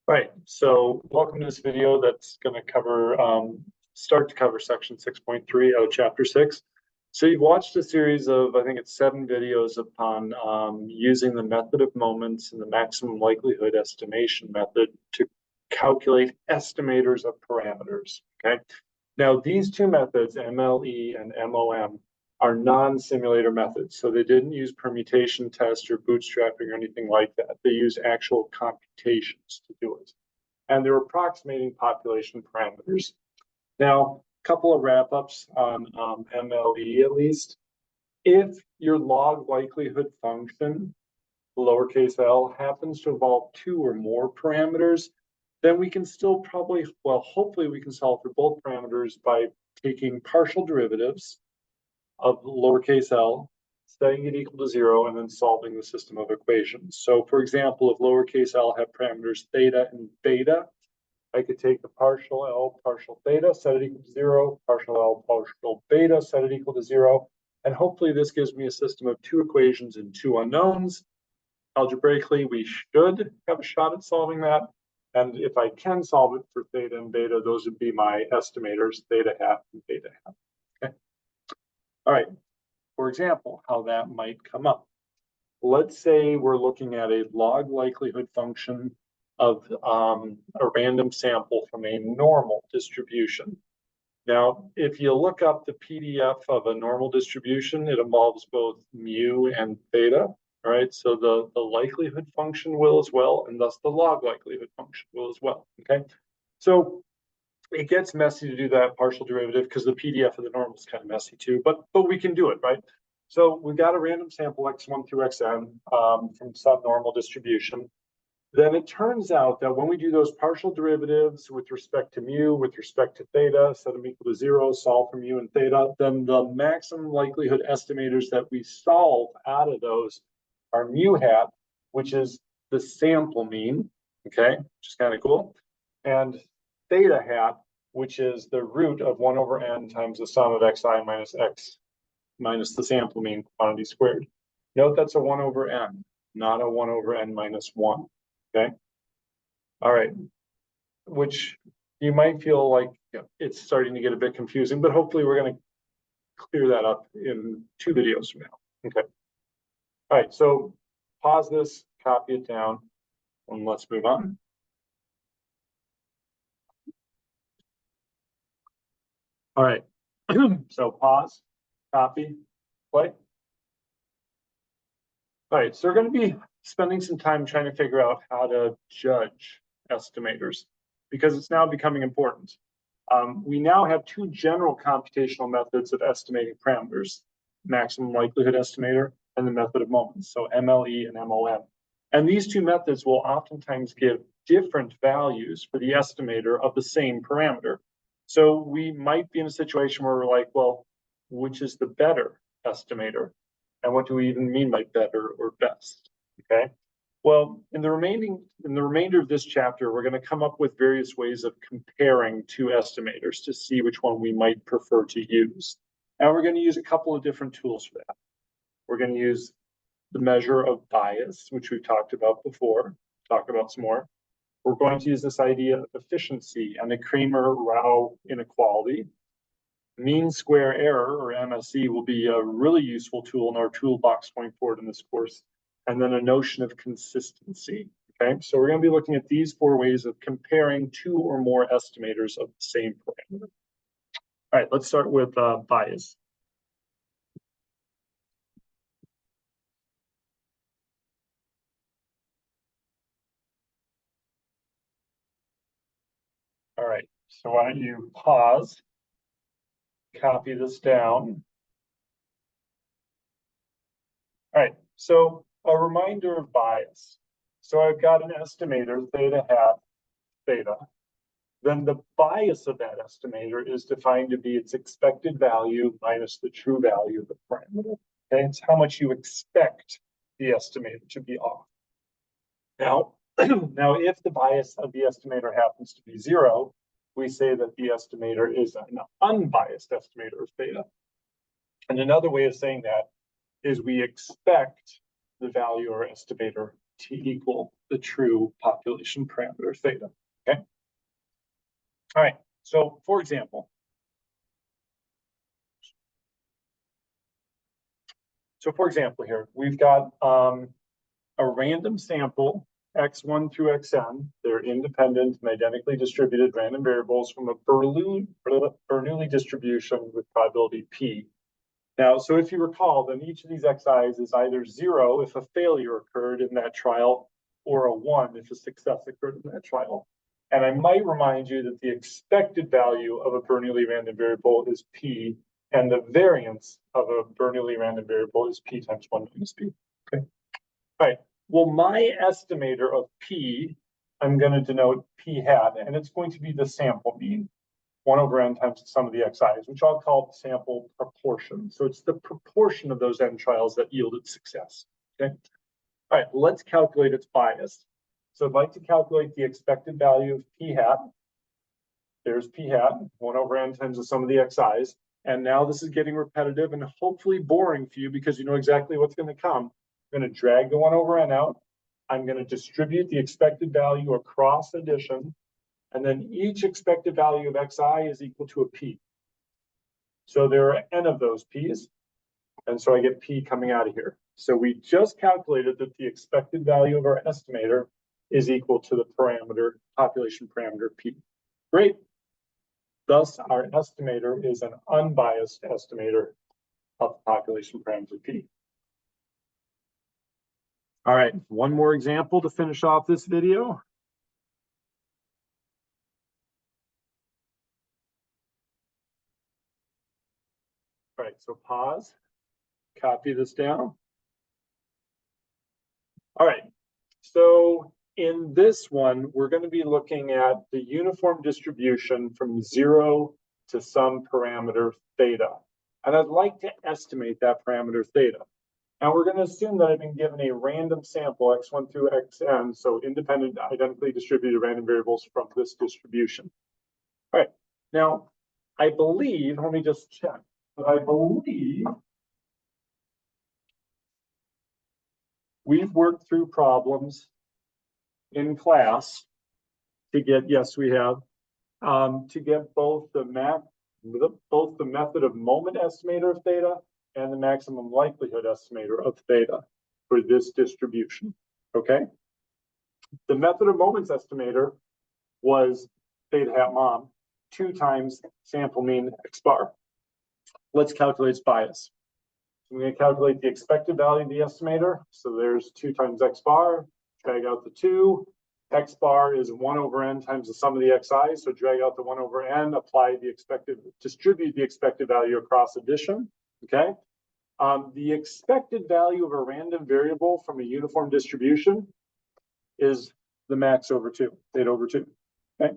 Right, so welcome to this video that's going to cover, start to cover section 6.3 out of chapter 6. So you've watched a series of, I think it's 7 videos upon using the method of moments and the maximum likelihood estimation method to calculate estimators of parameters, okay? Now these two methods, MLE and MOM, are non-simulator methods. So they didn't use permutation test or bootstrapping or anything like that. They use actual computations to do it. And they're approximating population parameters. Now, a couple of wrap-ups on MLE at least. If your log likelihood function, lowercase l, happens to involve 2 or more parameters, then we can still probably, well, hopefully we can solve for both parameters by taking partial derivatives of lowercase l, setting it equal to 0, and then solving the system of equations. So for example, if lowercase l have parameters theta and beta, I could take the partial l partial theta, set it equal to 0, partial l partial beta, set it equal to 0, and hopefully this gives me a system of 2 equations and 2 unknowns. Algebraically, we should have a shot at solving that. And if I can solve it for theta and beta, those would be my estimators, theta hat and beta hat. Okay. All right. For example, how that might come up. Let's say we're looking at a log likelihood function of a random sample from a normal distribution. Now, if you look up the PDF of a normal distribution, it involves both mu and theta, all right? So the likelihood function will as well, and thus the log likelihood function will as well, okay? So it gets messy to do that partial derivative because the PDF of the normal is kind of messy too, but we can do it, right? So we've got a random sample x1 through xn from some normal distribution. Then it turns out that when we do those partial derivatives with respect to mu, with respect to theta, set them equal to 0, solve for mu and theta, then the maximum likelihood estimators that we solve out of those are mu hat, which is the sample mean, okay, which is kind of cool, and theta hat, which is the root of 1 over n times the sum of xi minus x minus the sample mean quantity squared. Note that's a 1 over n, not a 1 over n minus 1, okay? All right, which you might feel like it's starting to get a bit confusing, but hopefully we're going to clear that up in 2 videos from now, okay? All right, so pause this, copy it down, and let's move on. All right, so pause, copy, play. All right, so we're going to be spending some time trying to figure out how to judge estimators because it's now becoming important. We now have 2 general computational methods of estimating parameters, maximum likelihood estimator and the method of moments, so MLE and MOM. And these 2 methods will oftentimes give different values for the estimator of the same parameter. So we might be in a situation where we're like, well, which is the better estimator? And what do we even mean by better or best? Okay. Well, in the remainder of this chapter, we're going to come up with various ways of comparing 2 estimators to see which one we might prefer to use. And we're going to use a couple of different tools for that. We're going to use the measure of bias, which we've talked about before, talk about some more. We're going to use this idea of efficiency and the Kramer-Rao inequality. Mean square error, or MSE, will be a really useful tool in our toolbox going forward in this course. And then a notion of consistency, okay? So we're going to be looking at these 4 ways of comparing 2 or more estimators of the same parameter. All right, let's start with bias. All right, so why don't you pause, copy this down. All right, so a reminder of bias. So I've got an estimator, theta hat, theta. Then the bias of that estimator is defined to be its expected value minus the true value of the parameter. Okay, it's how much you expect the estimator to be off. Now, if the bias of the estimator happens to be 0, we say that the estimator is an unbiased estimator of theta. And another way of saying that is we expect the value of our estimator to equal the true population parameter theta, okay? All right, so for example, here, we've got a random sample, x1 through xn. They're independent and identically distributed random variables from a Bernoulli distribution with probability p. Now, so if you recall, then each of these xi's is either 0 if a failure occurred in that trial, or a 1 if a success occurred in that trial. And I might remind you that the expected value of a Bernoulli random variable is p, and the variance of a Bernoulli random variable is p times 1 minus p. Okay. All right. Well, my estimator of p, I'm going to denote p hat, and it's going to be the sample mean, 1 over n times the sum of the xi's, which I'll call the sample proportion. So it's the proportion of those n trials that yielded success. Okay. All right. Let's calculate its bias. So I'd like to calculate the expected value of p hat. There's p hat, 1 over n times the sum of the xi's. And now this is getting repetitive and hopefully boring for you because you know exactly what's going to come. I'm going to drag the 1 over n out. I'm going to distribute the expected value across addition. And then each expected value of xi is equal to a p. So there are n of those p's. And so I get p coming out of here. So we just calculated that the expected value of our estimator is equal to the parameter, population parameter p. Great. Thus, our estimator is an unbiased estimator of the population parameter p. All right, one more example to finish off this video. All right, so pause, copy this down. All right, so in this one, we're going to be looking at the uniform distribution from 0 to some parameter theta. And I'd like to estimate that parameter theta. And we're going to assume that I've been given a random sample, x1 through xn, so independent, identically distributed random variables from this distribution. All right, now, I believe, let me just check, but I believe we've worked through problems in class to get, yes, we have, to get both the method of moment estimator of theta and the maximum likelihood estimator of theta for this distribution, okay? The method of moments estimator was theta hat mom, 2 times sample mean x bar. Let's calculate its bias. I'm going to calculate the expected value of the estimator. So there's 2 times x bar, drag out the 2. X bar is 1 over n times the sum of the xi's. So drag out the 1 over n, apply the expected, distribute the expected value across addition. Okay. The expected value of a random variable from a uniform distribution is the max over 2, theta over 2. Okay.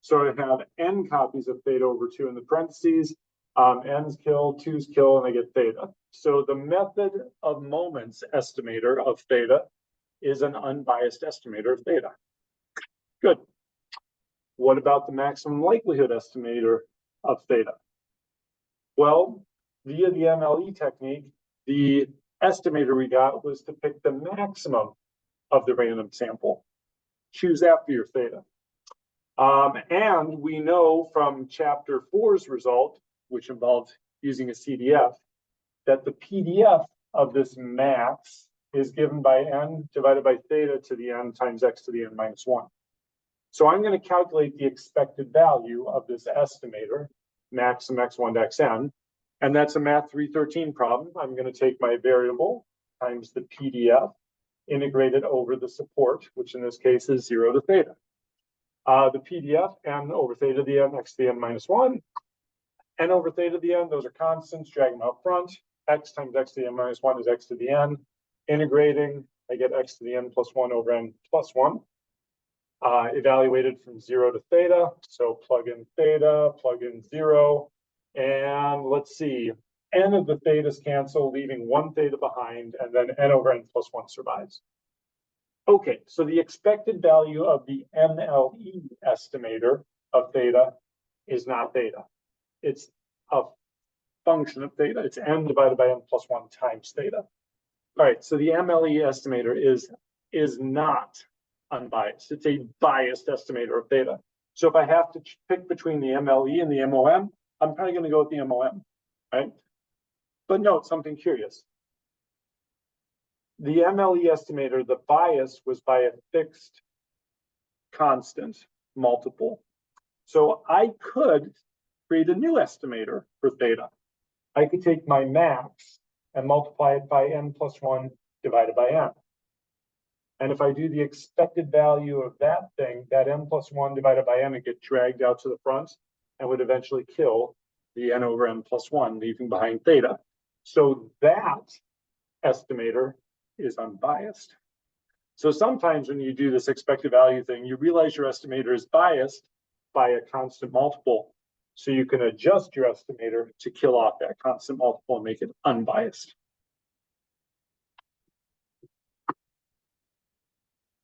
So I have n copies of theta over 2 in the parentheses. N's kill, 2's kill, and I get theta. So the method of moments estimator of theta is an unbiased estimator of theta. Good. What about the maximum likelihood estimator of theta? Well, via the MLE technique, the estimator we got was to pick the maximum of the random sample. Choose that for your theta. And we know from chapter 4's result, which involved using a CDF, that the PDF of this max is given by n divided by theta to the n times x to the n minus 1. So I'm going to calculate the expected value of this estimator, max from x1 to xn, and that's a math 313 problem. I'm going to take my variable times the PDF, integrate it over the support, which in this case is 0 to theta. The PDF, n over theta to the n, x to the n minus 1. N over theta to the n, those are constants, drag them out front. X times x to the n minus 1 is x to the n. Integrating, I get x to the n plus 1 over n plus 1. Evaluated from 0 to theta. So plug in theta, plug in 0. And let's see, n of the thetas cancel, leaving 1 theta behind, and then n over n plus 1 survives. Okay, so the expected value of the MLE estimator of theta is not theta. It's a function of theta. It's n divided by n plus 1 times theta. All right, so the MLE estimator is not unbiased. It's a biased estimator of theta. So if I have to pick between the MLE and the MOM, I'm probably going to go with the MOM, right? But note something curious. The MLE estimator, the bias was by a fixed constant multiple. So I could create a new estimator for theta. I could take my max and multiply it by n plus 1 divided by n. And if I do the expected value of that thing, that n plus 1 divided by n would get dragged out to the front and would eventually kill the n over n plus 1, leaving behind theta. So that estimator is unbiased. So sometimes when you do this expected value thing, you realize your estimator is biased by a constant multiple. So you can adjust your estimator to kill off that constant multiple and make it unbiased.